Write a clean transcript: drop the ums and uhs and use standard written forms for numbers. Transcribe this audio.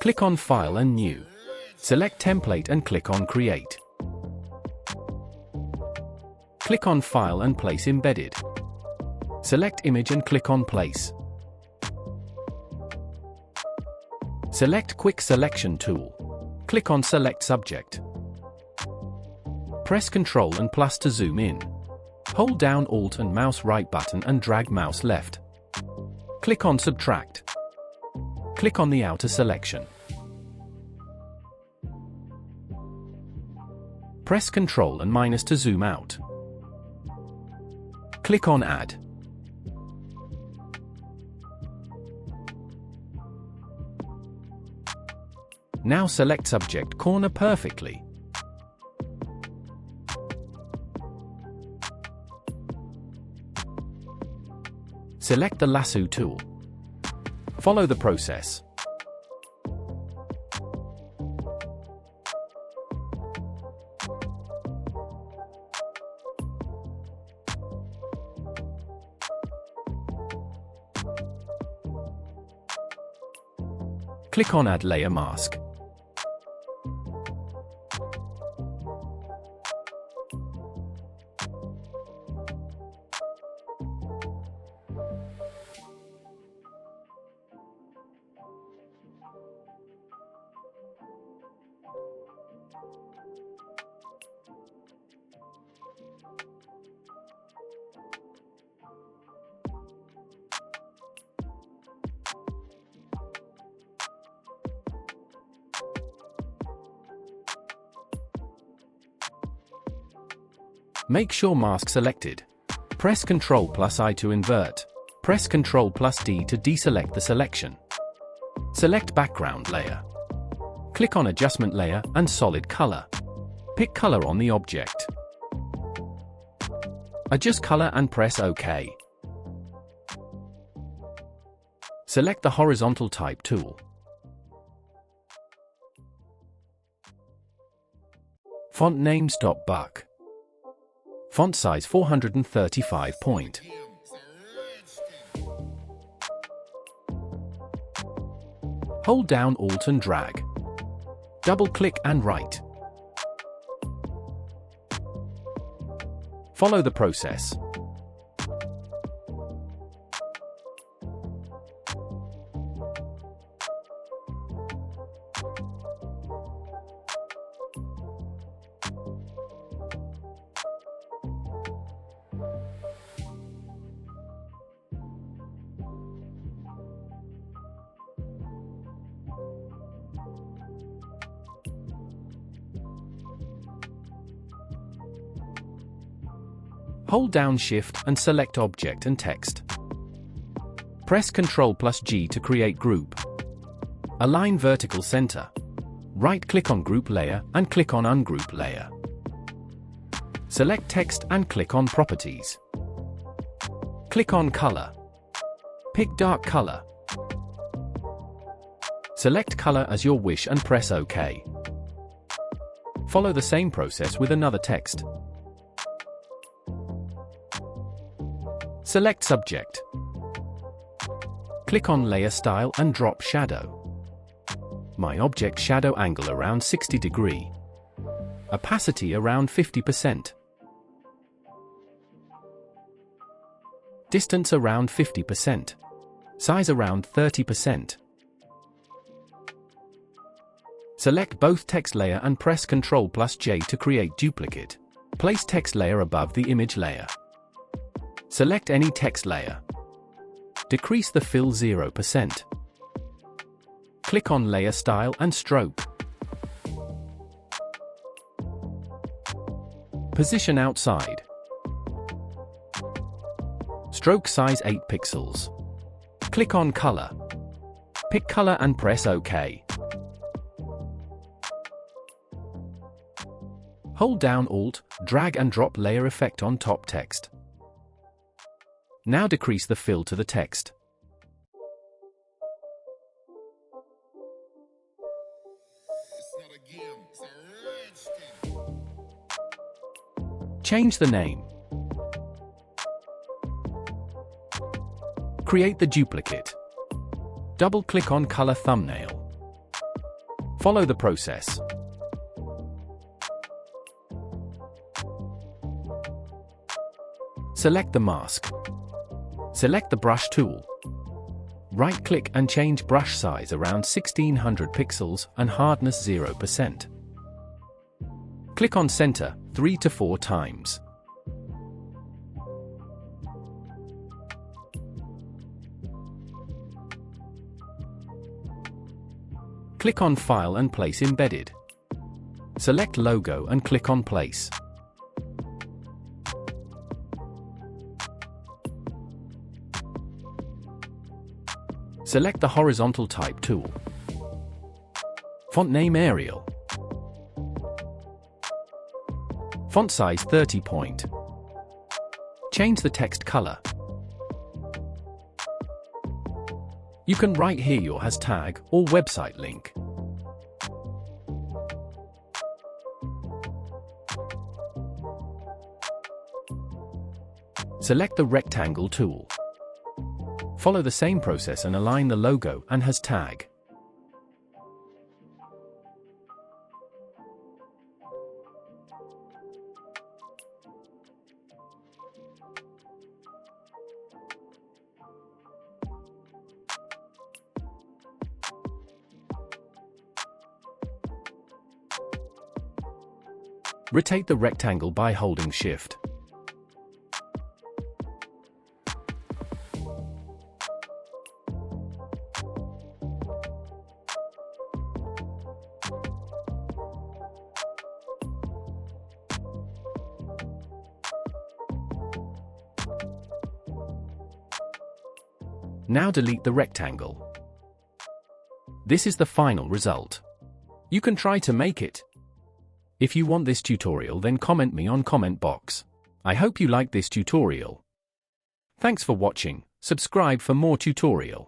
Click on File and New. Select Template and click on Create. Click on File and Place Embedded. Select Image and click on Place. Select Quick Selection tool. Click on Select Subject. Press Ctrl and plus to zoom in. Hold down Alt and mouse right button and drag mouse left. Click on Subtract. Click on the outer selection. Press Ctrl and minus to zoom out. Click on Add. Now select Subject Corner perfectly. Select the Lasso tool. Follow the process. Click on Add Layer Mask. Make sure mask selected. Press Ctrl plus I to invert. Press Ctrl plus D to deselect the selection. Select background layer. Click on Adjustment Layer and Solid Color. Pick color on the object. Adjust color and press OK. Select the Horizontal Type tool. Font name Stop Buck. Font size 435 point. Hold down Alt and drag. Double-click and write. Follow the process. Hold down Shift and select Object and Text. Press Ctrl plus G to create group. Align vertical center. Right-click on Group Layer and click on Ungroup Layer. Select Text and click on Properties. Click on Color. Pick dark color. Select color as your wish and press OK. Follow the same process with another text. Select Subject. Click on Layer Style and drop Shadow. My object shadow angle around 60 degree. Opacity around 50%. Distance around 50%. Size around 30%. Select both text layer and press Ctrl plus J to create duplicate. Place text layer above the image layer. Select any text layer. Decrease the fill 0%. Click on Layer Style and Stroke. Position outside. Stroke size 8 pixels. Click on Color. Pick color and press OK. Hold down Alt, drag and drop layer effect on top text. Now decrease the fill to the text. Change the name. Create the duplicate. Double-click on Color Thumbnail. Follow the process. Select the mask. Select the brush tool. Right-click and change brush size around 1600 pixels and hardness 0%. Click on Center 3 to 4 times. Click on File and Place Embedded. Select Logo and click on Place. Select the Horizontal Type tool. Font name Arial. Font size 30 point. Change the text color. You can write here your hashtag or website link. Select the rectangle tool. Follow the same process and align the logo and hashtag. Rotate the rectangle by holding Shift. Now delete the rectangle. This is the final result. You can try to make it. If you want this tutorial, then comment me on comment box. I hope you like this tutorial. Thanks for watching. Subscribe for more tutorial.